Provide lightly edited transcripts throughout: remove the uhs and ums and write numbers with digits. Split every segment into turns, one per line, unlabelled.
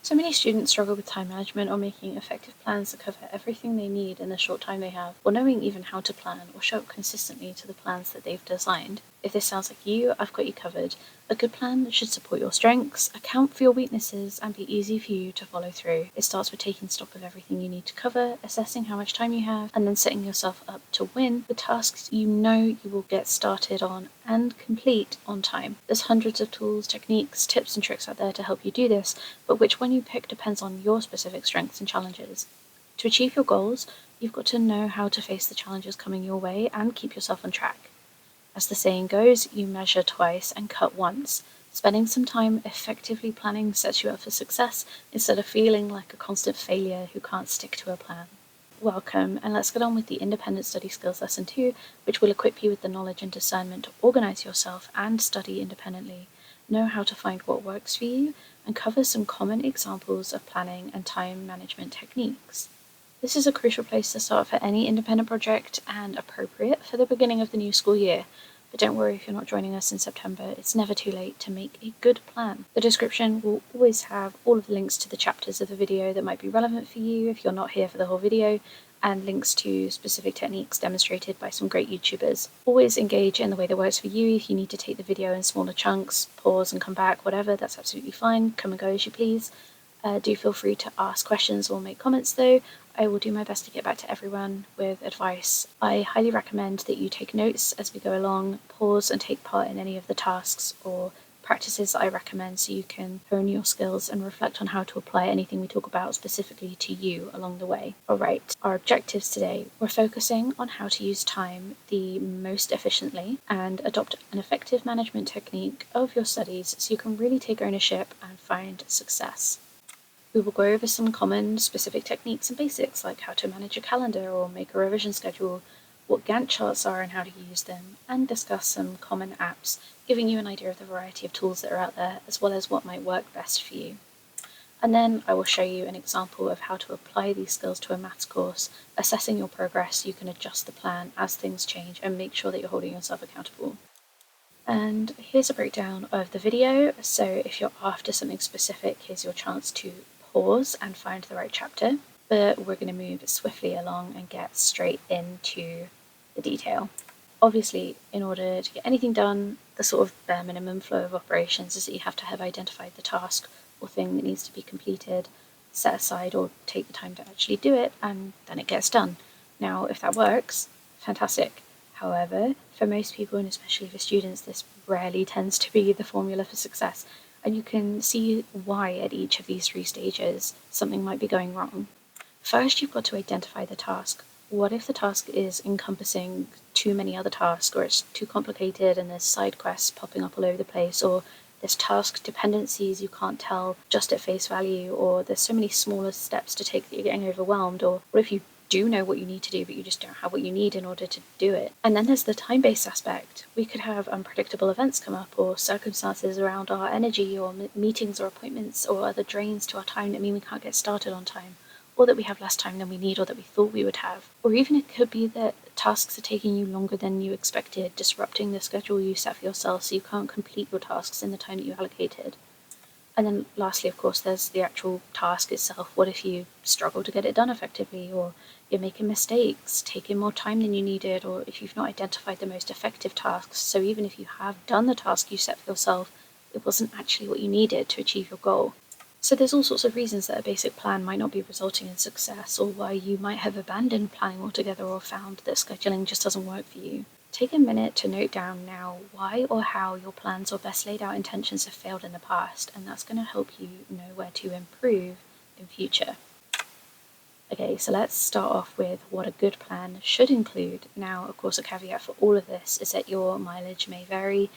So many students struggle with time management or making effective plans that cover everything they need in the short time they have, or knowing even how to plan or show up consistently to the plans that they've designed. If this sounds like you, I've got you covered. A good plan should support your strengths, account for your weaknesses, and be easy for you to follow through. It starts with taking stock of everything you need to cover, assessing how much time you have, and then setting yourself up to win the tasks you know you will get started on and complete on time. There's hundreds of tools, techniques, tips, and tricks out there to help you do this, but which one you pick depends on your specific strengths and challenges. To achieve your goals, you've got to know how to face the challenges coming your way and keep yourself on track. As the saying goes, you measure twice and cut once. Spending some time effectively planning sets you up for success instead of feeling like a constant failure who can't stick to a plan. Welcome, and let's get on with the Independent Study Skills Lesson 2, which will equip you with the knowledge and discernment to organise yourself and study independently, know how to find what works for you, and cover some common examples of planning and time management techniques. This is a crucial place to start for any independent project and appropriate for the beginning of the new school year. But don't worry if you're not joining us in September, it's never too late to make a good plan. The description will always have all of the links to the chapters of the video that might be relevant for you if you're not here for the whole video, and links to specific techniques demonstrated by some great YouTubers. Always engage in the way that works for you. If you need to take the video in smaller chunks, pause and come back, whatever, that's absolutely fine. Come and go as you please. Do feel free to ask questions or make comments though. I will do my best to get back to everyone with advice. I highly recommend that you take notes as we go along, pause and take part in any of the tasks or practices that I recommend so you can hone your skills and reflect on how to apply anything we talk about specifically to you along the way. Alright, our objectives today. We're focusing on how to use time the most efficiently and adopt an effective management technique of your studies so you can really take ownership and find success. We will go over some common specific techniques and basics like how to manage a calendar or make a revision schedule, what Gantt charts are and how to use them, and discuss some common apps, giving you an idea of the variety of tools that are out there, as well as what might work best for you. And then I will show you an example of how to apply these skills to a maths course, assessing your progress so you can adjust the plan as things change and make sure that you're holding yourself accountable. And here's a breakdown of the video, so if you're after something specific, here's your chance to pause and find the right chapter, but we're going to move swiftly along and get straight into the detail. Obviously, in order to get anything done, the sort of bare minimum flow of operations is that you have to have identified the task or thing that needs to be completed, set aside or take the time to actually do it, and then it gets done. Now, if that works, fantastic. However, for most people, and especially for students, this rarely tends to be the formula for success. And you can see why at each of these 3 stages something might be going wrong. First, you've got to identify the task. What if the task is encompassing too many other tasks, or it's too complicated and there's side quests popping up all over the place, or there's task dependencies you can't tell just at face value, or there's so many smaller steps to take that you're getting overwhelmed, or what if you do know what you need to do, but you just don't have what you need in order to do it. And then there's the time-based aspect. We could have unpredictable events come up, or circumstances around our energy, or meetings or appointments, or other drains to our time that mean we can't get started on time, or that we have less time than we need or that we thought we would have. Or even it could be that tasks are taking you longer than you expected, disrupting the schedule you set for yourself so you can't complete your tasks in the time that you allocated. And then lastly, of course, there's the actual task itself. What if you struggle to get it done effectively, or you're making mistakes, taking more time than you needed, or if you've not identified the most effective tasks, so even if you have done the task you set for yourself, it wasn't actually what you needed to achieve your goal. So there's all sorts of reasons that a basic plan might not be resulting in success, or why you might have abandoned planning altogether or found that scheduling just doesn't work for you. Take a minute to note down now why or how your plans or best laid out intentions have failed in the past, and that's going to help you know where to improve in future. Okay, so let's start off with what a good plan should include. Now, of course, a caveat for all of this is that your mileage may vary.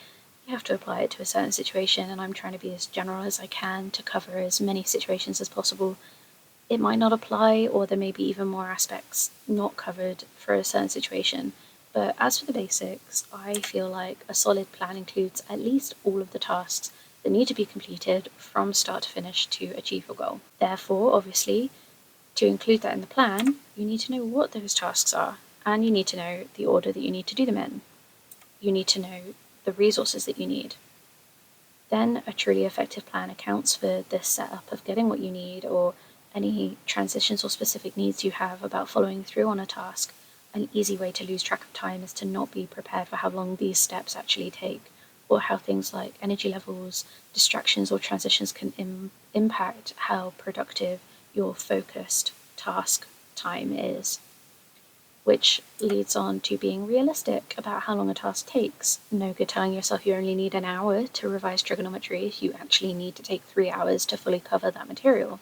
You have to apply it to a certain situation, and I'm trying to be as general as I can to cover as many situations as possible. It might not apply, or there may be even more aspects not covered for a certain situation. But as for the basics, I feel like a solid plan includes at least all of the tasks that need to be completed from start to finish to achieve your goal. Therefore, obviously, to include that in the plan, you need to know what those tasks are, and you need to know the order that you need to do them in. You need to know the resources that you need. Then a truly effective plan accounts for this setup of getting what you need or any transitions or specific needs you have about following through on a task. An easy way to lose track of time is to not be prepared for how long these steps actually take, or how things like energy levels, distractions, or transitions can impact how productive your focused task time is. Which leads on to being realistic about how long a task takes. No good telling yourself you only need an hour to revise trigonometry if you actually need to take 3 hours to fully cover that material.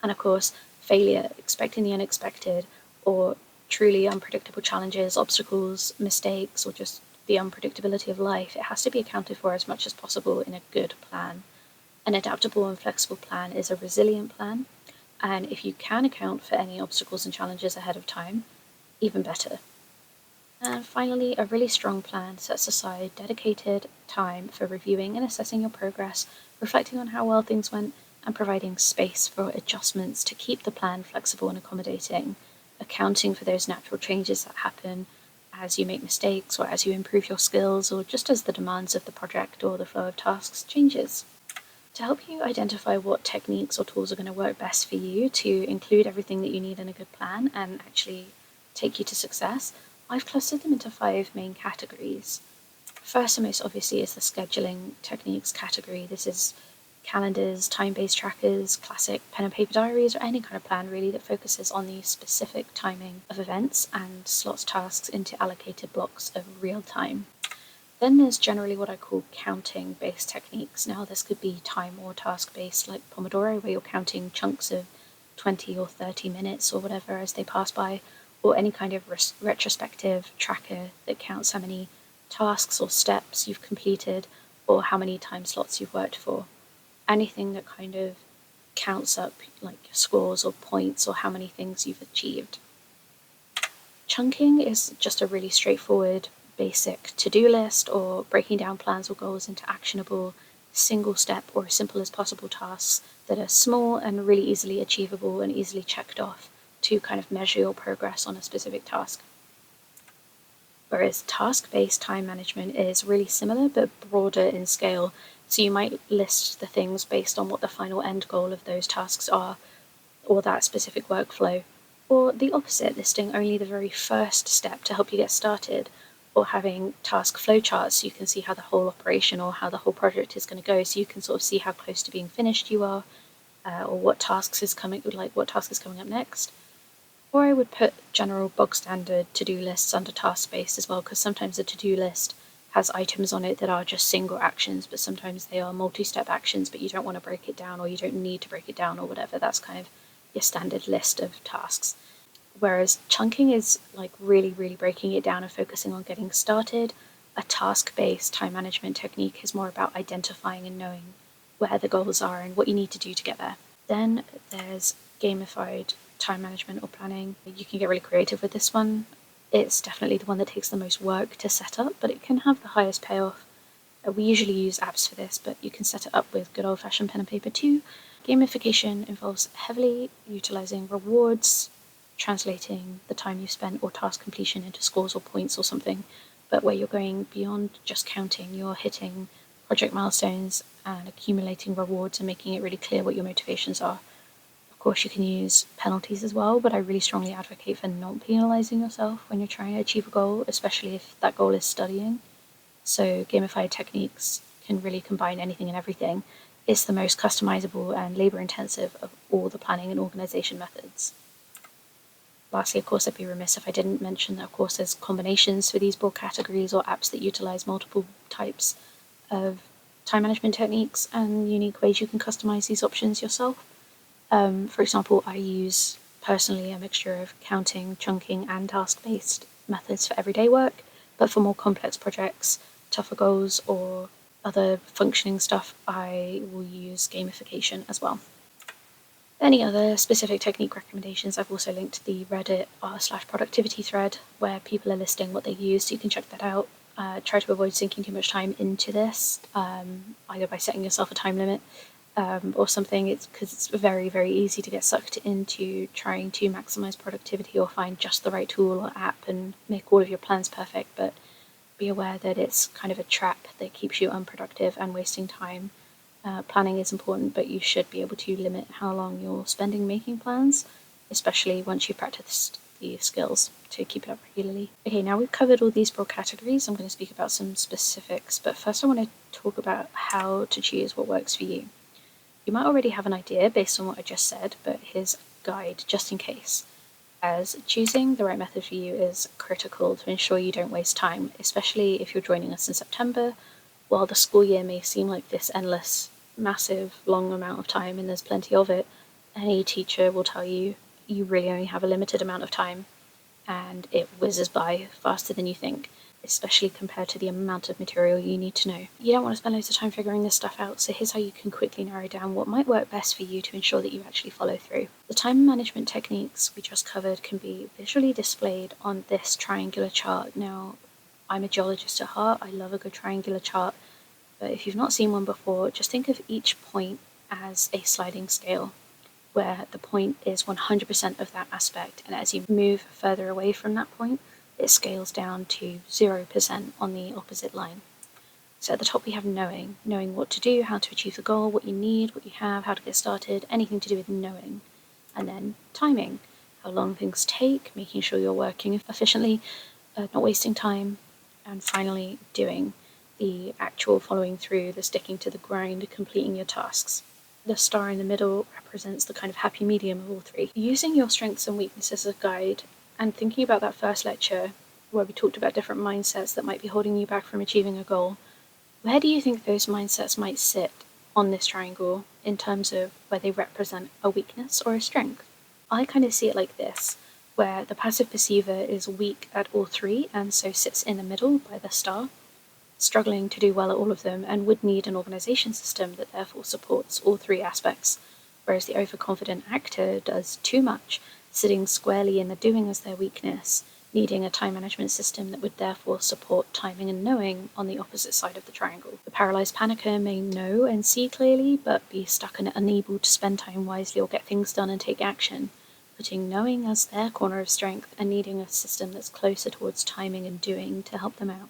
And of course, failure, expecting the unexpected, or truly unpredictable challenges, obstacles, mistakes, or just the unpredictability of life, it has to be accounted for as much as possible in a good plan. An adaptable and flexible plan is a resilient plan, and if you can account for any obstacles and challenges ahead of time, even better. And finally, a really strong plan sets aside dedicated time for reviewing and assessing your progress, reflecting on how well things went, and providing space for adjustments to keep the plan flexible and accommodating, accounting for those natural changes that happen as you make mistakes or as you improve your skills or just as the demands of the project or the flow of tasks changes. To help you identify what techniques or tools are going to work best for you to include everything that you need in a good plan and actually take you to success, I've clustered them into 5 main categories. First and most obviously is the scheduling techniques category. This is calendars, time-based trackers, classic pen and paper diaries, or any kind of plan really that focuses on the specific timing of events and slots tasks into allocated blocks of real time. Then there's generally what I call counting-based techniques. Now this could be time or task-based, like Pomodoro, where you're counting chunks of 20 or 30 minutes or whatever as they pass by, or any kind of retrospective tracker that counts how many tasks or steps you've completed or how many time slots you've worked for. Anything that kind of counts up like scores or points or how many things you've achieved. Chunking is just a really straightforward basic to-do list or breaking down plans or goals into actionable, single step or as simple as possible tasks that are small and really easily achievable and easily checked off to kind of measure your progress on a specific task. Whereas task-based time management is really similar but broader in scale, so you might list the things based on what the final end goal of those tasks are, or that specific workflow, or the opposite, listing only the very first step to help you get started, or having task flowcharts so you can see how the whole operation or how the whole project is going to go, so you can sort of see how close to being finished you are, or what task is coming up next. Or I would put general bog standard to-do lists under task-based as well, because sometimes a to-do list has items on it that are just single actions, but sometimes they are multi-step actions, but you don't want to break it down or you don't need to break it down or whatever. That's kind of your standard list of tasks. Whereas chunking is like really, really breaking it down and focusing on getting started. A task-based time management technique is more about identifying and knowing where the goals are and what you need to do to get there. Then there's gamified time management or planning. You can get really creative with this one. It's definitely the one that takes the most work to set up, but it can have the highest payoff. We usually use apps for this, but you can set it up with good old-fashioned pen and paper too. Gamification involves heavily utilizing rewards, translating the time you've spent or task completion into scores or points or something, but where you're going beyond just counting, you're hitting project milestones and accumulating rewards and making it really clear what your motivations are. Of course, you can use penalties as well, but I really strongly advocate for not penalizing yourself when you're trying to achieve a goal, especially if that goal is studying. So gamified techniques can really combine anything and everything. It's the most customizable and labor-intensive of all the planning and organization methods. Lastly, of course, I'd be remiss if I didn't mention that, of course, there's combinations for these broad categories or apps that utilize multiple types of time management techniques and unique ways you can customize these options yourself. For example, I use personally a mixture of counting, chunking, and task-based methods for everyday work, but for more complex projects, tougher goals, or other functioning stuff, I will use gamification as well. Any other specific technique recommendations, I've also linked the Reddit r/productivity thread where people are listing what they use, so you can check that out. Try to avoid sinking too much time into this, either by setting yourself a time limit or something, because it's very, very easy to get sucked into trying to maximize productivity or find just the right tool or app and make all of your plans perfect, but be aware that it's kind of a trap that keeps you unproductive and wasting time. Planning is important, but you should be able to limit how long you're spending making plans, especially once you've practiced the skills to keep it up regularly. Okay, now we've covered all these broad categories, I'm going to speak about some specifics, but first I want to talk about how to choose what works for you. You might already have an idea based on what I just said, but here's a guide just in case, as choosing the right method for you is critical to ensure you don't waste time, especially if you're joining us in September. While the school year may seem like this endless, massive, long amount of time, and there's plenty of it, any teacher will tell you you really only have a limited amount of time, and it whizzes by faster than you think, especially compared to the amount of material you need to know. You don't want to spend loads of time figuring this stuff out, so here's how you can quickly narrow down what might work best for you to ensure that you actually follow through. The time management techniques we just covered can be visually displayed on this triangular chart. Now, I'm a geologist at heart, I love a good triangular chart, but if you've not seen one before, just think of each point as a sliding scale, where the point is 100% of that aspect, and as you move further away from that point, it scales down to 0% on the opposite line. So at the top we have knowing what to do, how to achieve the goal, what you need, what you have, how to get started, anything to do with knowing. And then timing, how long things take, making sure you're working efficiently, not wasting time, and finally doing, the actual following through, the sticking to the grind, completing your tasks. The star in the middle represents the kind of happy medium of all three. Using your strengths and weaknesses as a guide, and thinking about that first lecture where we talked about different mindsets that might be holding you back from achieving a goal, where do you think those mindsets might sit on this triangle in terms of where they represent a weakness or a strength? I kind of see it like this, where the passive perceiver is weak at all three and so sits in the middle by the star, struggling to do well at all of them and would need an organization system that therefore supports all three aspects, whereas the overconfident actor does too much, sitting squarely in the doing as their weakness, needing a time management system that would therefore support timing and knowing on the opposite side of the triangle. The paralyzed panicker may know and see clearly, but be stuck and unable to spend time wisely or get things done and take action, putting knowing as their corner of strength and needing a system that's closer towards timing and doing to help them out.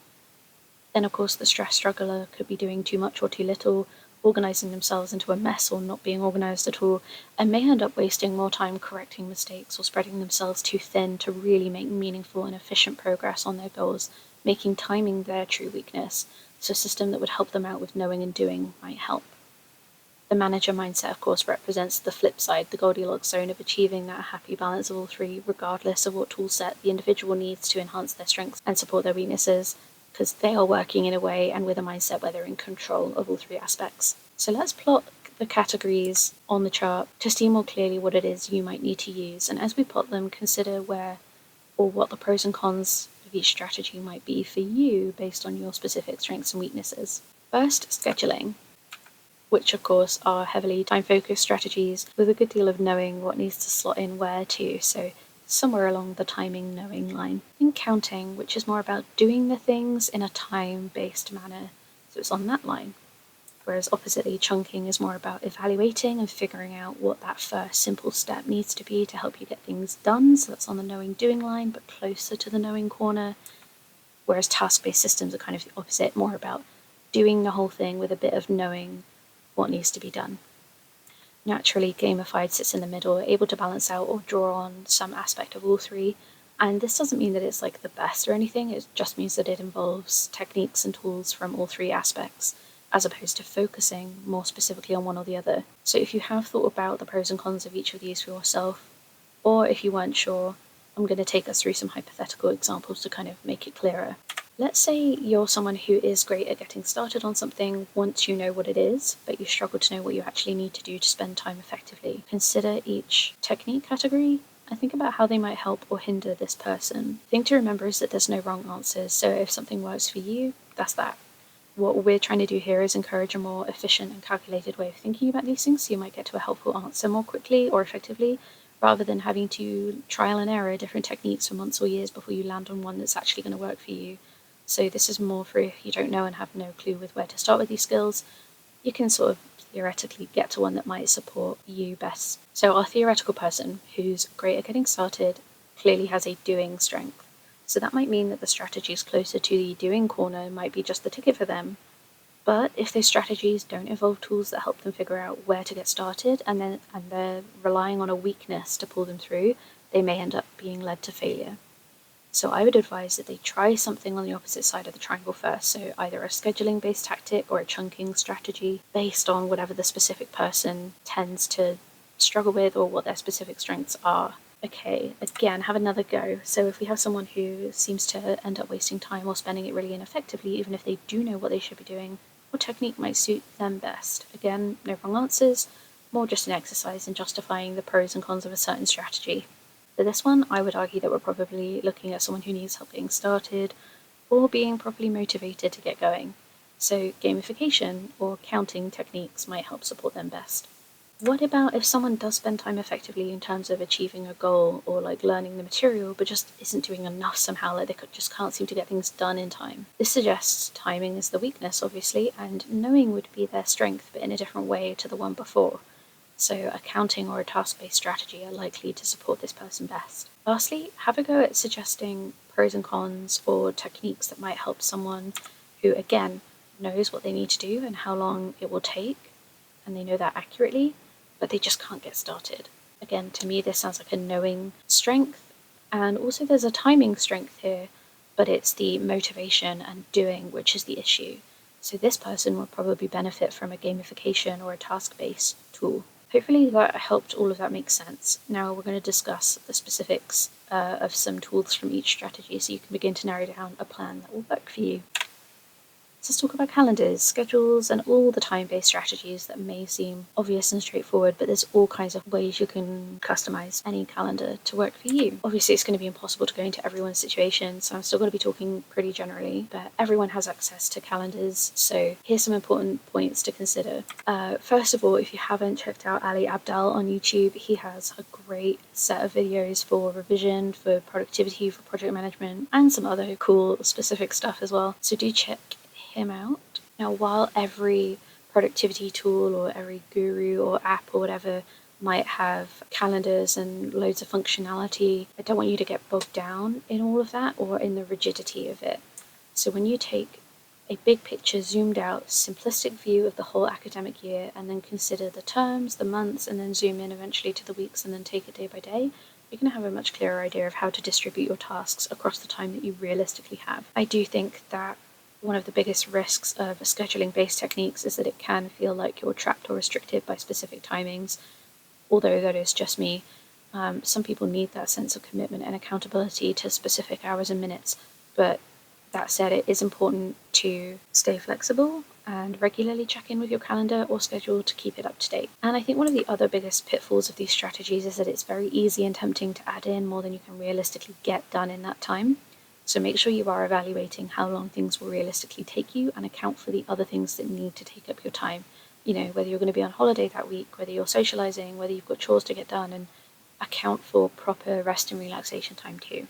Then, of course, the stress struggler could be doing too much or too little, organising themselves into a mess or not being organised at all, and may end up wasting more time correcting mistakes or spreading themselves too thin to really make meaningful and efficient progress on their goals, making timing their true weakness, so a system that would help them out with knowing and doing might help. The manager mindset, of course, represents the flip side, the Goldilocks zone of achieving that happy balance of all three, regardless of what toolset the individual needs to enhance their strengths and support their weaknesses, because they are working in a way and with a mindset where they're in control of all three aspects. So let's plot the categories on the chart to see more clearly what it is you might need to use, and as we plot them, consider where or what the pros and cons of each strategy might be for you based on your specific strengths and weaknesses. First, scheduling, which of course are heavily time-focused strategies with a good deal of knowing what needs to slot in where to, so somewhere along the timing knowing line. And counting, which is more about doing the things in a time-based manner, so it's on that line. Whereas oppositely, chunking is more about evaluating and figuring out what that first simple step needs to be to help you get things done, so that's on the knowing doing line but closer to the knowing corner. Whereas task-based systems are kind of the opposite, more about doing the whole thing with a bit of knowing what needs to be done. Naturally, gamified sits in the middle, able to balance out or draw on some aspect of all three, and this doesn't mean that it's like the best or anything, it just means that it involves techniques and tools from all three aspects, as opposed to focusing more specifically on one or the other. So if you have thought about the pros and cons of each of these for yourself, or if you weren't sure, I'm going to take us through some hypothetical examples to kind of make it clearer. Let's say you're someone who is great at getting started on something once you know what it is, but you struggle to know what you actually need to do to spend time effectively. Consider each technique category and think about how they might help or hinder this person. The thing to remember is that there's no wrong answers, so if something works for you, that's that. What we're trying to do here is encourage a more efficient and calculated way of thinking about these things, so you might get to a helpful answer more quickly or effectively, rather than having to trial and error different techniques for months or years before you land on one that's actually going to work for you. So this is more for if you don't know and have no clue with where to start with these skills, you can sort of theoretically get to one that might support you best. So our theoretical person who's great at getting started clearly has a doing strength. So that might mean that the strategies closer to the doing corner might be just the ticket for them. But if those strategies don't involve tools that help them figure out where to get started, and they're relying on a weakness to pull them through, they may end up being led to failure. So I would advise that they try something on the opposite side of the triangle first, so either a scheduling-based tactic or a chunking strategy based on whatever the specific person tends to struggle with or what their specific strengths are. Okay, again, have another go. So if we have someone who seems to end up wasting time or spending it really ineffectively, even if they do know what they should be doing, what technique might suit them best? Again, no wrong answers, more just an exercise in justifying the pros and cons of a certain strategy. For this one, I would argue that we're probably looking at someone who needs help getting started or being properly motivated to get going. So gamification or counting techniques might help support them best. What about if someone does spend time effectively in terms of achieving a goal or like learning the material, but just isn't doing enough somehow, like they just can't seem to get things done in time? This suggests timing is the weakness, obviously, and knowing would be their strength, but in a different way to the one before. So a counting or a task-based strategy are likely to support this person best. Lastly, have a go at suggesting pros and cons or techniques that might help someone who, again, knows what they need to do and how long it will take, and they know that accurately, but they just can't get started. Again, to me, this sounds like a knowing strength, and also there's a timing strength here, but it's the motivation and doing which is the issue. So this person will probably benefit from a gamification or a task-based tool. Hopefully that helped all of that make sense. Now we're going to discuss the specifics of some tools from each strategy so you can begin to narrow down a plan that will work for you. So let's talk about calendars, schedules, and all the time-based strategies that may seem obvious and straightforward, but there's all kinds of ways you can customize any calendar to work for you. Obviously, it's going to be impossible to go into everyone's situation, so I'm still going to be talking pretty generally, but everyone has access to calendars, so here's some important points to consider. First of all, if you haven't checked out Ali Abdal on YouTube, he has a great set of videos for revision, for productivity, for project management, and some other cool specific stuff as well, so do check him out. Now, while every productivity tool or every guru or app or whatever might have calendars and loads of functionality, I don't want you to get bogged down in all of that or in the rigidity of it. So when you take a big picture, zoomed out, simplistic view of the whole academic year and then consider the terms, the months, and then zoom in eventually to the weeks and then take it day by day, you're going to have a much clearer idea of how to distribute your tasks across the time that you realistically have. I do think that one of the biggest risks of scheduling-based techniques is that it can feel like you're trapped or restricted by specific timings, although that is just me. Some people need that sense of commitment and accountability to specific hours and minutes, but that said, it is important to stay flexible and regularly check in with your calendar or schedule to keep it up to date. And I think one of the other biggest pitfalls of these strategies is that it's very easy and tempting to add in more than you can realistically get done in that time. So make sure you are evaluating how long things will realistically take you and account for the other things that need to take up your time. You know, whether you're going to be on holiday that week, whether you're socializing, whether you've got chores to get done, and account for proper rest and relaxation time too.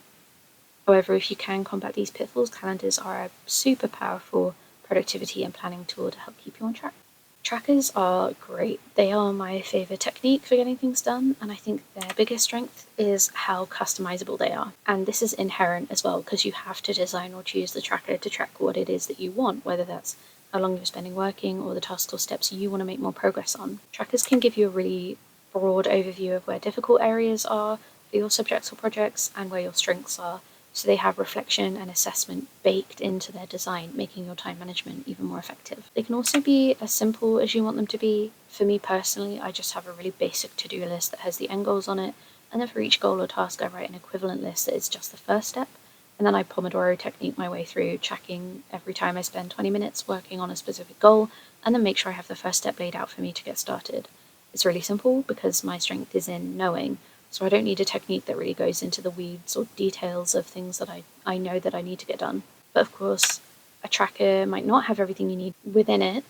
However, if you can combat these pitfalls, calendars are a super powerful productivity and planning tool to help keep you on track. Trackers are great. They are my favorite technique for getting things done, and I think their biggest strength is how customizable they are. And this is inherent as well, because you have to design or choose the tracker to track what it is that you want, whether that's how long you're spending working or the tasks or steps you want to make more progress on. Trackers can give you a really broad overview of where difficult areas are for your subjects or projects and where your strengths are. So they have reflection and assessment baked into their design, making your time management even more effective. They can also be as simple as you want them to be. For me personally, I just have a really basic to-do list that has the end goals on it, and then for each goal or task I write an equivalent list that is just the first step, and then I Pomodoro technique my way through, tracking every time I spend 20 minutes working on a specific goal, and then make sure I have the first step laid out for me to get started. It's really simple because my strength is in knowing, so I don't need a technique that really goes into the weeds or details of things that I know that I need to get done. But of course, a tracker might not have everything you need within it,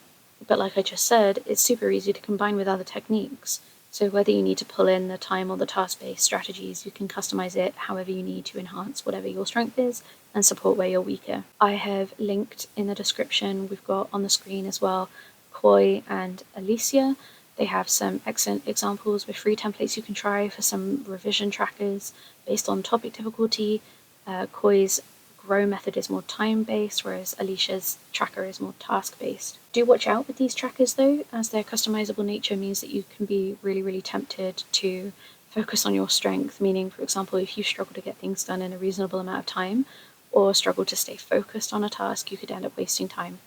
but like I just said, it's super easy to combine with other techniques. So whether you need to pull in the time or the task-based strategies, you can customize it however you need to enhance whatever your strength is and support where you're weaker. I have linked in the description, we've got on the screen as well, Koi and Alicia. They have some excellent examples with free templates you can try for some revision trackers based on topic difficulty, Koi's grow method is more time-based, whereas Alicia's tracker is more task-based. Do watch out with these trackers though, as their customizable nature means that you can be really, really tempted to focus on your strength, meaning, for example, if you struggle to get things done in a reasonable amount of time, or struggle to stay focused on a task, you could end up wasting time.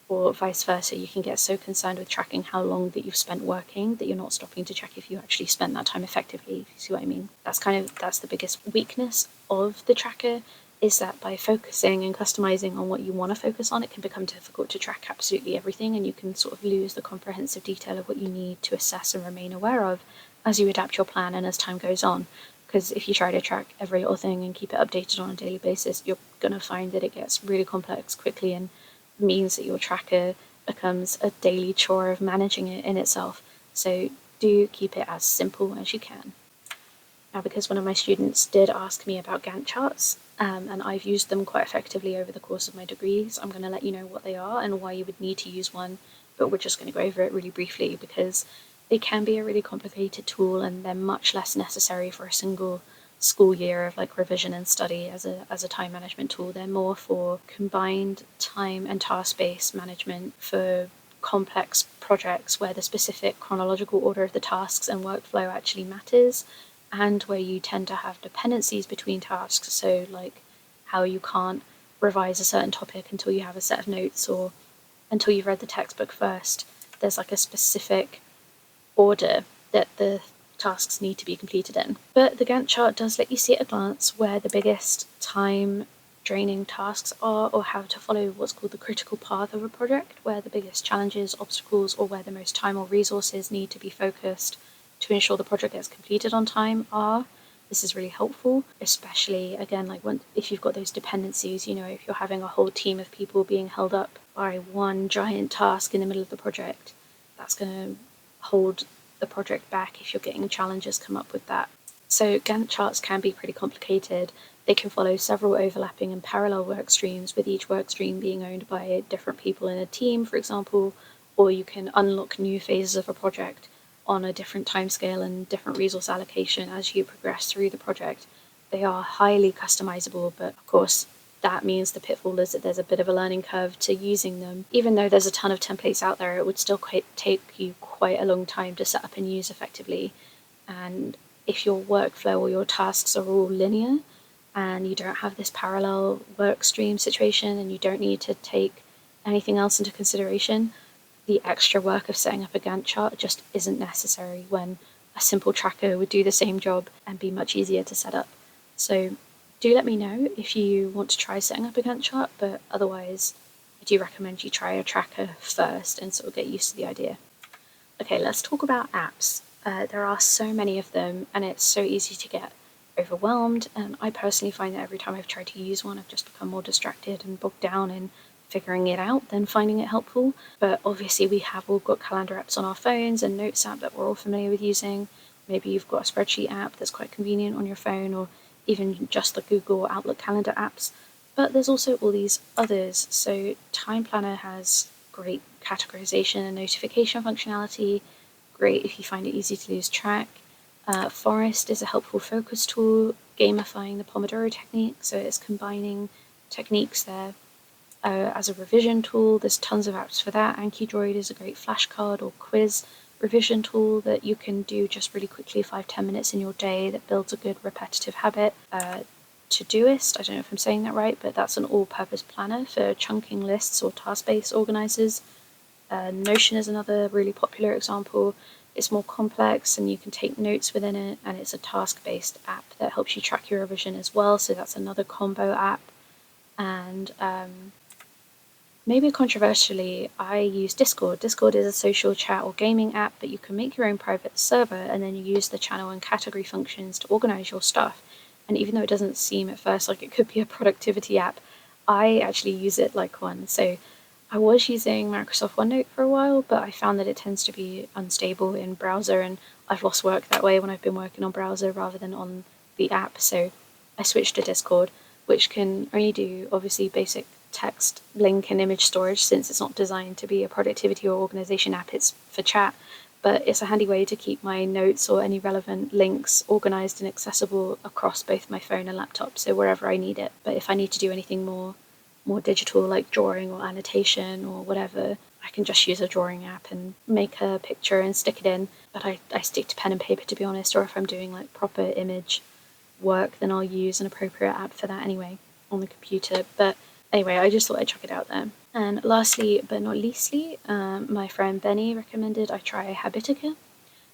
Or vice versa, you can get so concerned with tracking how long that you've spent working that you're not stopping to check if you actually spent that time effectively, if you see what I mean. That's the biggest weakness of the tracker, is that by focusing and customizing on what you want to focus on, it can become difficult to track absolutely everything, and you can sort of lose the comprehensive detail of what you need to assess and remain aware of as you adapt your plan and as time goes on. Because if you try to track every little thing and keep it updated on a daily basis, you're going to find that it gets really complex quickly and means that your tracker becomes a daily chore of managing it in itself. So do keep it as simple as you can. Now, because one of my students did ask me about Gantt charts, and I've used them quite effectively over the course of my degrees, I'm going to let you know what they are and why you would need to use one, but we're just going to go over it really briefly because they can be a really complicated tool and they're much less necessary for a single school year of like revision and study as a time management tool. They're more for combined time and task-based management for complex projects where the specific chronological order of the tasks and workflow actually matters, and where you tend to have dependencies between tasks, so like how you can't revise a certain topic until you have a set of notes or until you've read the textbook first. There's like a specific order that the tasks need to be completed in. But the Gantt chart does let you see at a glance where the biggest time draining tasks are, or how to follow what's called the critical path of a project, where the biggest challenges, obstacles, or where the most time or resources need to be focused to ensure the project gets completed on time are. This is really helpful, especially again, like if you've got those dependencies, if you're having a whole team of people being held up by one giant task in the middle of the project, that's going to hold the project back if you're getting challenges come up with that. So Gantt charts can be pretty complicated. They can follow several overlapping and parallel work streams, with each work stream being owned by different people in a team, for example, or you can unlock new phases of a project on a different timescale and different resource allocation as you progress through the project. They are highly customizable, but of course that means the pitfall is that there's a bit of a learning curve to using them. Even though there's a ton of templates out there, it would still take you quite a long time to set up and use effectively. And if your workflow or your tasks are all linear and you don't have this parallel work stream situation and you don't need to take anything else into consideration, the extra work of setting up a Gantt chart just isn't necessary when a simple tracker would do the same job and be much easier to set up. So do let me know if you want to try setting up a Gantt chart, but otherwise I do recommend you try a tracker first and sort of get used to the idea. Okay, let's talk about apps. There are so many of them and it's so easy to get overwhelmed, and I personally find that every time I've tried to use one, I've just become more distracted and bogged down in figuring it out than finding it helpful. But obviously we have all got calendar apps on our phones and notes app that we're all familiar with using. Maybe you've got a spreadsheet app that's quite convenient on your phone, or even just the Google or Outlook calendar apps. But there's also all these others. So Time Planner has great categorization and notification functionality, great if you find it easy to lose track. Forest is a helpful focus tool, gamifying the Pomodoro technique, so it's combining techniques there. As a revision tool, there's tons of apps for that. Anki Droid is a great flashcard or quiz revision tool that you can do just really quickly, 5-10 minutes in your day, that builds a good repetitive habit. Todoist, I don't know if I'm saying that right, but that's an all-purpose planner for chunking lists or task-based organizers. Notion is another really popular example. It's more complex and you can take notes within it, and it's a task-based app that helps you track your revision as well, so that's another combo app. And maybe controversially, I use Discord. Discord is a social chat or gaming app, but you can make your own private server and then you use the channel and category functions to organize your stuff. And even though it doesn't seem at first like it could be a productivity app, I actually use it like one. So I was using Microsoft OneNote for a while, but I found that it tends to be unstable in browser, and I've lost work that way when I've been working on browser rather than on the app. So I switched to Discord, which can only do obviously basic text, link, and image storage, since it's not designed to be a productivity or organization app, it's for chat. but it's a handy way to keep my notes or any relevant links organized and accessible across both my phone and laptop, so wherever I need it. But if I need to do anything more digital, like drawing or annotation or whatever, I can just use a drawing app and make a picture and stick it in. But I stick to pen and paper, to be honest, or if I'm doing like proper image work, then I'll use an appropriate app for that anyway on the computer. But anyway, I just thought I'd chuck it out there. And lastly, but not leastly, my friend Benny recommended I try Habitica,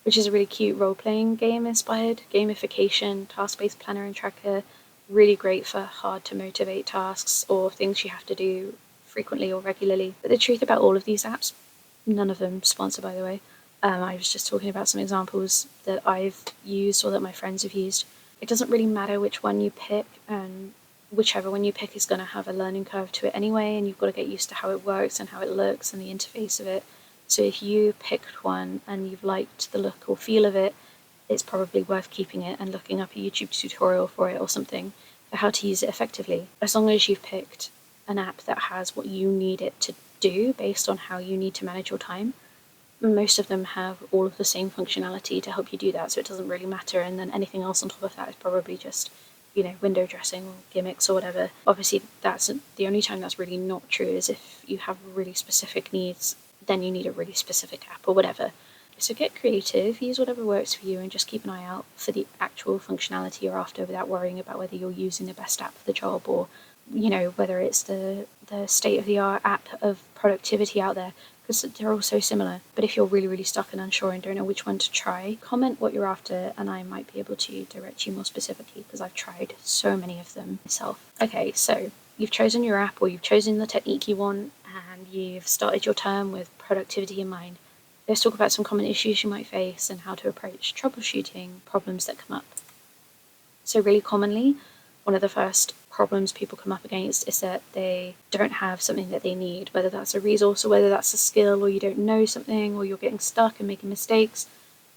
which is a really cute role-playing game-inspired gamification, task-based planner and tracker, really great for hard-to-motivate tasks or things you have to do frequently or regularly. But the truth about all of these apps, none of them sponsored, by the way, I was just talking about some examples that I've used or that my friends have used. It doesn't really matter which one you pick, and whichever one you pick is going to have a learning curve to it anyway, and you've got to get used to how it works and how it looks and the interface of it. So if you picked one and you've liked the look or feel of it, it's probably worth keeping it and looking up a YouTube tutorial for it or something for how to use it effectively. As long as you've picked an app that has what you need it to do based on how you need to manage your time, most of them have all of the same functionality to help you do that, so it doesn't really matter. And then anything else on top of that is probably just, window dressing or gimmicks or whatever. Obviously, that's the only time that's really not true is if you have really specific needs, then you need a really specific app or whatever. So get creative, use whatever works for you, and just keep an eye out for the actual functionality you're after without worrying about whether you're using the best app for the job or, whether it's the state-of-the-art app of productivity out there, because they're all so similar. But if you're really, really stuck and unsure and don't know which one to try, comment what you're after and I might be able to direct you more specifically, because I've tried so many of them myself. Okay, so you've chosen your app or you've chosen the technique you want and you've started your term with productivity in mind. Let's talk about some common issues you might face and how to approach troubleshooting problems that come up. So really commonly, one of the first problems people come up against is that they don't have something that they need, whether that's a resource or whether that's a skill, or you don't know something, or you're getting stuck and making mistakes.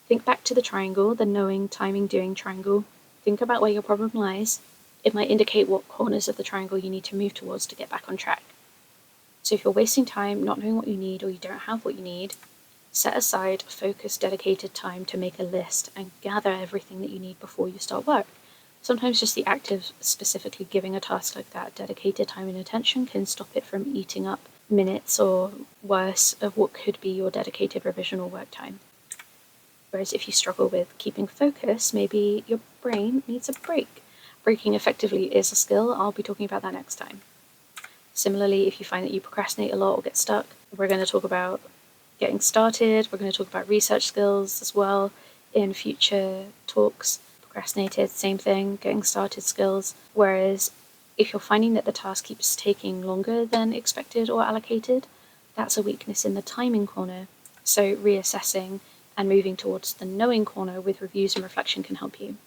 Think back to the triangle, the knowing, timing, doing triangle. Think about where your problem lies. It might indicate what corners of the triangle you need to move towards to get back on track. So if you're wasting time not knowing what you need or you don't have what you need, set aside focused, dedicated time to make a list and gather everything that you need before you start work. Sometimes just the act of specifically giving a task like that dedicated time and attention can stop it from eating up minutes or worse of what could be your dedicated revision or work time. Whereas if you struggle with keeping focus, maybe your brain needs a break. Breaking effectively is a skill. I'll be talking about that next time. Similarly, if you find that you procrastinate a lot or get stuck, we're going to talk about getting started. We're going to talk about research skills as well in future talks. Procrastinated, same thing, getting started skills. Whereas if you're finding that the task keeps taking longer than expected or allocated, that's a weakness in the timing corner. So reassessing and moving towards the knowing corner with reviews and reflection can help you.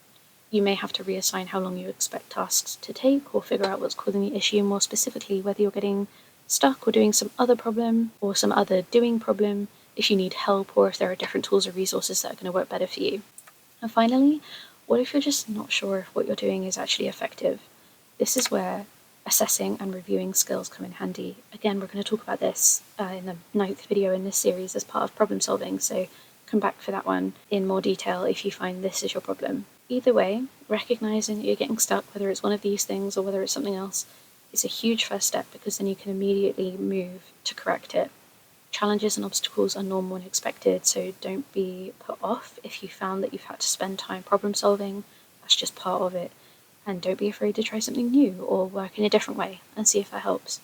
You may have to reassign how long you expect tasks to take or figure out what's causing the issue, more specifically whether you're getting stuck or doing some other problem or some other doing problem, if you need help or if there are different tools or resources that are going to work better for you. And finally, what if you're just not sure if what you're doing is actually effective? This is where assessing and reviewing skills come in handy. Again, we're going to talk about this in the 9th video in this series as part of problem solving, so come back for that one in more detail if you find this is your problem. Either way, recognizing that you're getting stuck, whether it's one of these things or whether it's something else, is a huge first step, because then you can immediately move to correct it. Challenges and obstacles are normal and expected, so don't be put off if you found that you've had to spend time problem solving. That's just part of it. And don't be afraid to try something new or work in a different way and see if that helps.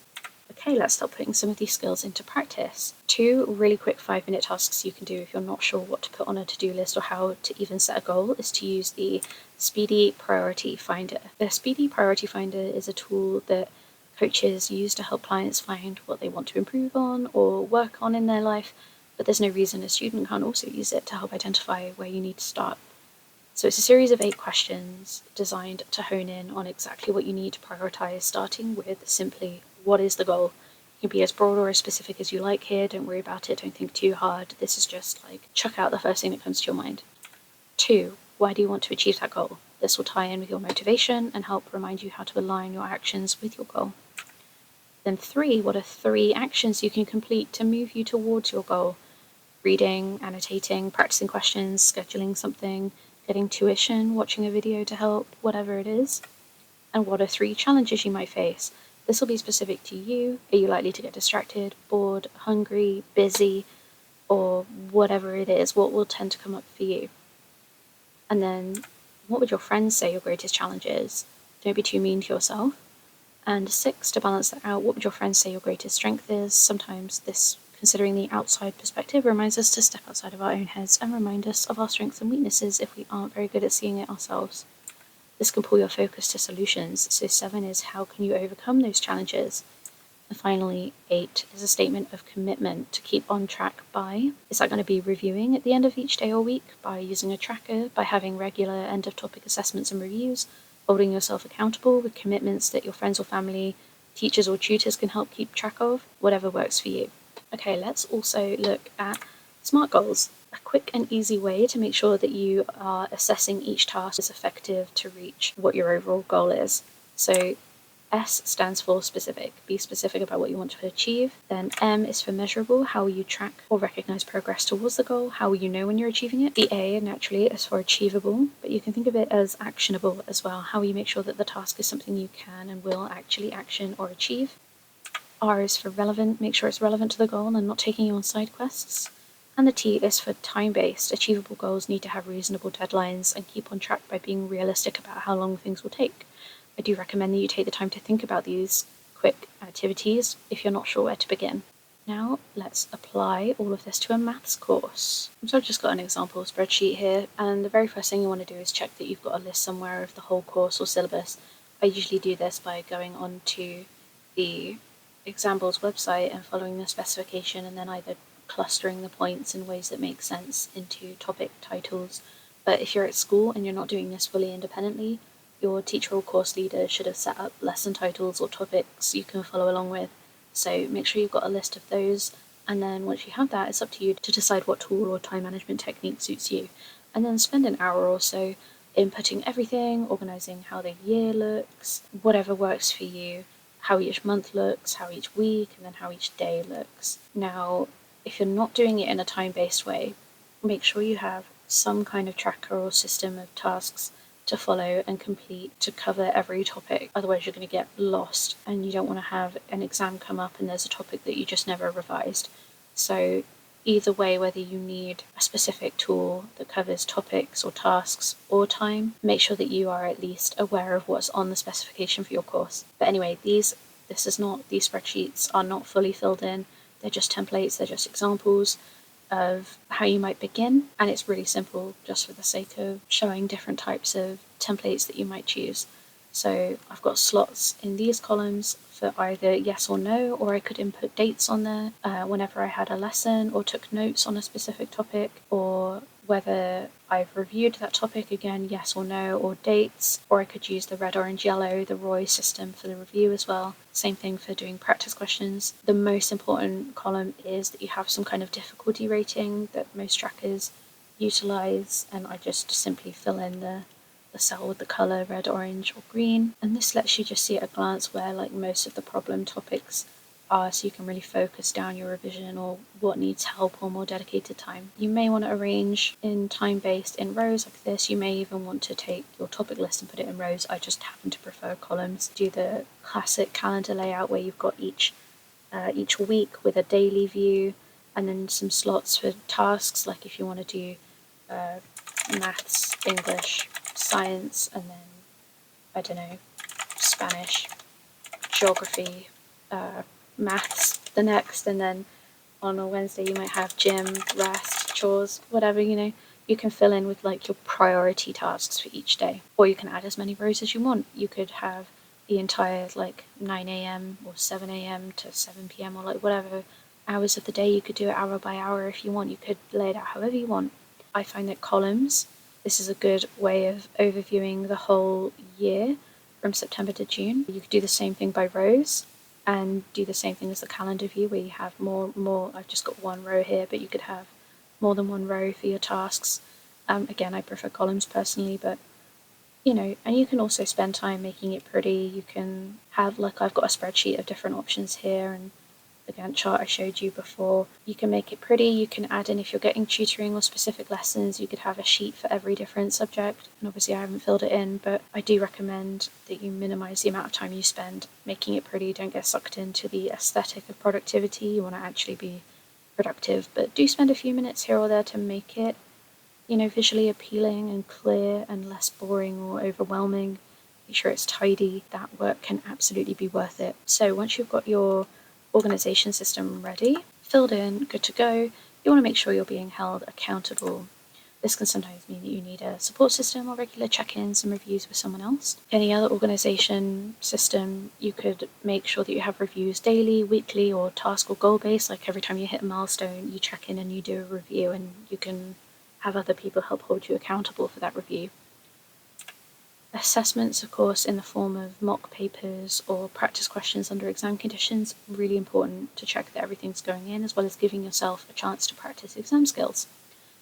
Okay, let's start putting some of these skills into practice. 2 really quick 5-minute tasks you can do if you're not sure what to put on a to-do list or how to even set a goal is to use the Speedy Priority Finder. The Speedy Priority Finder is a tool that coaches use to help clients find what they want to improve on or work on in their life, but there's no reason a student can't also use it to help identify where you need to start. So it's a series of 8 questions designed to hone in on exactly what you need to prioritize, starting with simply, what is the goal? You can be as broad or as specific as you like here, don't worry about it, don't think too hard. This is just like, chuck out the first thing that comes to your mind. 2, why do you want to achieve that goal? This will tie in with your motivation and help remind you how to align your actions with your goal. Then 3, what are 3 actions you can complete to move you towards your goal? reading, annotating, practicing questions, scheduling something, getting tuition, watching a video to help, whatever it is. And what are 3 challenges you might face? This will be specific to you. Are you likely to get distracted, bored, hungry, busy, or whatever it is? What will tend to come up for you? And then, what would your friends say your greatest challenge is? Don't be too mean to yourself. And 6, to balance that out, what would your friends say your greatest strength is? Sometimes this, considering the outside perspective, reminds us to step outside of our own heads and remind us of our strengths and weaknesses if we aren't very good at seeing it ourselves. This can pull your focus to solutions. So 7 is how can you overcome those challenges? And finally, 8 is a statement of commitment to keep on track by. Is that going to be reviewing at the end of each day or week, by using a tracker, by having regular end of topic assessments and reviews, holding yourself accountable with commitments that your friends or family, teachers or tutors can help keep track of, whatever works for you. Okay, let's also look at SMART goals. A quick and easy way to make sure that you are assessing each task is effective to reach what your overall goal is. So S stands for specific. Be specific about what you want to achieve. Then M is for measurable. How will you track or recognize progress towards the goal? How will you know when you're achieving it? The A, naturally, is for achievable, but you can think of it as actionable as well. How will you make sure that the task is something you can and will actually action or achieve? R is for relevant. Make sure it's relevant to the goal and not taking you on side quests. And the T is for time-based. Achievable goals need to have reasonable deadlines and keep on track by being realistic about how long things will take. I do recommend that you take the time to think about these quick activities if you're not sure where to begin. Now let's apply all of this to a maths course. So I've just got an example spreadsheet here, and the very first thing you want to do is check that you've got a list somewhere of the whole course or syllabus. I usually do this by going onto the Examples website and following the specification, and then either clustering the points in ways that make sense into topic titles. But if you're at school and you're not doing this fully independently, your teacher or course leader should have set up lesson titles or topics you can follow along with. So make sure you've got a list of those, and then once you have that, it's up to you to decide what tool or time management technique suits you. And then spend an hour or so inputting everything, organising how the year looks, whatever works for you, how each month looks, how each week, and then how each day looks. Now, if you're not doing it in a time-based way, make sure you have some kind of tracker or system of tasks to follow and complete to cover every topic. Otherwise, you're going to get lost, and you don't want to have an exam come up and there's a topic that you just never revised. So either way, whether you need a specific tool that covers topics or tasks or time, make sure that you are at least aware of what's on the specification for your course. But anyway, these spreadsheets are not fully filled in. They're just templates, they're just examples of how you might begin, and it's really simple just for the sake of showing different types of templates that you might choose. So I've got slots in these columns for either yes or no, or I could input dates on there whenever I had a lesson or took notes on a specific topic, or whether I've reviewed that topic again, yes or no, or dates, or I could use the red, orange, yellow, the ROY system for the review as well. Same thing for doing practice questions. The most important column is that you have some kind of difficulty rating that most trackers utilize, and I just simply fill in the cell with the colour red, orange, or green, and this lets you just see at a glance where most of the problem topics are, so you can really focus down your revision or what needs help or more dedicated time. You may want to arrange in time-based in rows like this. You may even want to take your topic list and put it in rows. I just happen to prefer columns. Do the classic calendar layout where you've got each week with a daily view, and then some slots for tasks, like if you want to do maths, English, science, and then, I don't know, Spanish, geography, maths the next, and then on a Wednesday you might have gym, rest, chores, whatever, you can fill in with your priority tasks for each day. Or you can add as many rows as you want. You could have the entire 9 a.m. or 7 a.m. to 7 p.m. or whatever hours of the day. You could do it hour by hour if you want. You could lay it out however you want. I find that columns, this is a good way of overviewing the whole year from September to June. You could do the same thing by rows and do the same thing as the calendar view where you have more. I've just got one row here, but you could have more than one row for your tasks. Again, I prefer columns personally, but and you can also spend time making it pretty. You can have I've got a spreadsheet of different options here, and the Gantt chart I showed you before. You can make it pretty, you can add in, if you're getting tutoring or specific lessons, you could have a sheet for every different subject. And obviously I haven't filled it in, but I do recommend that you minimize the amount of time you spend making it pretty. Don't get sucked into the aesthetic of productivity. You want to actually be productive, but do spend a few minutes here or there to make it, visually appealing and clear and less boring or overwhelming. Make sure it's tidy. That work can absolutely be worth it. So once you've got your organization system ready, filled in, good to go, you want to make sure you're being held accountable. This can sometimes mean that you need a support system or regular check-ins and reviews with someone else. Any other organization system, you could make sure that you have reviews daily, weekly, or task or goal-based. Like every time you hit a milestone, you check in and you do a review, and you can have other people help hold you accountable for that review. Assessments, of course, in the form of mock papers or practice questions under exam conditions, really important to check that everything's going in, as well as giving yourself a chance to practice exam skills.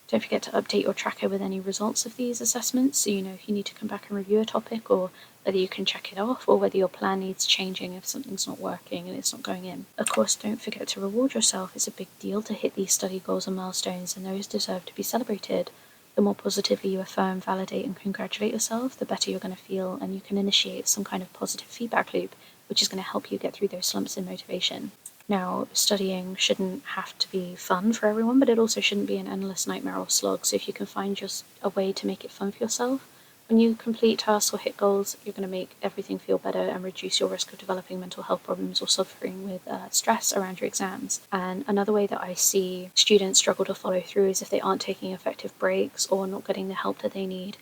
Don't forget to update your tracker with any results of these assessments, so you know if you need to come back and review a topic, or whether you can check it off, or whether your plan needs changing if something's not working and it's not going in. Of course, don't forget to reward yourself. It's a big deal to hit these study goals and milestones, and those deserve to be celebrated. The more positively you affirm, validate, and congratulate yourself, the better you're going to feel, and you can initiate some kind of positive feedback loop, which is going to help you get through those slumps in motivation. Now, studying shouldn't have to be fun for everyone, but it also shouldn't be an endless nightmare or slog. So if you can find just a way to make it fun for yourself, when you complete tasks or hit goals, you're going to make everything feel better and reduce your risk of developing mental health problems or suffering with stress around your exams. And another way that I see students struggle to follow through is if they aren't taking effective breaks or not getting the help that they need,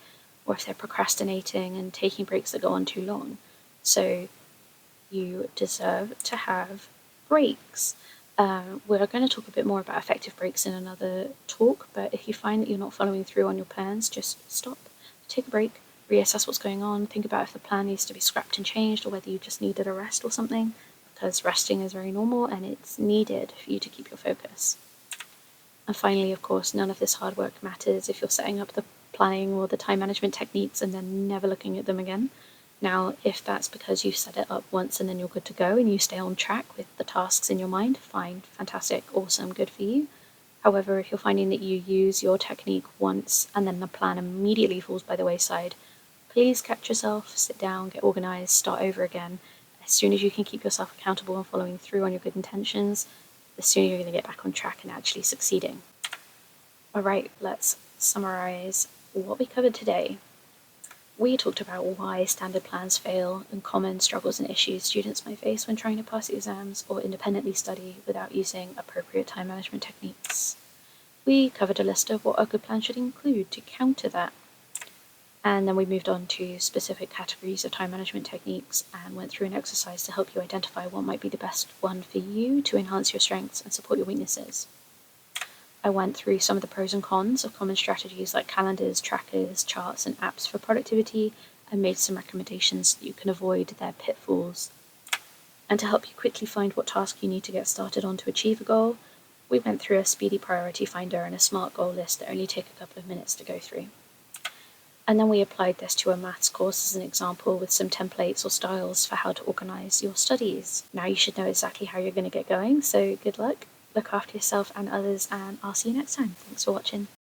or if they're procrastinating and taking breaks that go on too long. So you deserve to have breaks. We're going to talk a bit more about effective breaks in another talk, but if you find that you're not following through on your plans, just stop, take a break, reassess what's going on, think about if the plan needs to be scrapped and changed, or whether you just needed a rest or something, because resting is very normal and it's needed for you to keep your focus. And finally, of course, none of this hard work matters if you're setting up the planning or the time management techniques and then never looking at them again. Now, if that's because you set it up once and then you're good to go and you stay on track with the tasks in your mind, fine, fantastic, awesome, good for you. However, if you're finding that you use your technique once and then the plan immediately falls by the wayside, please catch yourself, sit down, get organized, start over again. As soon as you can keep yourself accountable and following through on your good intentions, the sooner you're going to get back on track and actually succeeding. All right, let's summarize what we covered today. We talked about why standard plans fail and common struggles and issues students might face when trying to pass exams or independently study without using appropriate time management techniques. We covered a list of what a good plan should include to counter that. And then we moved on to specific categories of time management techniques and went through an exercise to help you identify what might be the best one for you to enhance your strengths and support your weaknesses. I went through some of the pros and cons of common strategies like calendars, trackers, charts, and apps for productivity, and made some recommendations that you can avoid their pitfalls. And to help you quickly find what task you need to get started on to achieve a goal, we went through a Speedy priority finder and a SMART goal list that only take a couple of minutes to go through. And then we applied this to a maths course as an example with some templates or styles for how to organise your studies. Now you should know exactly how you're going to get going, so good luck. Look after yourself and others, and I'll see you next time. Thanks for watching.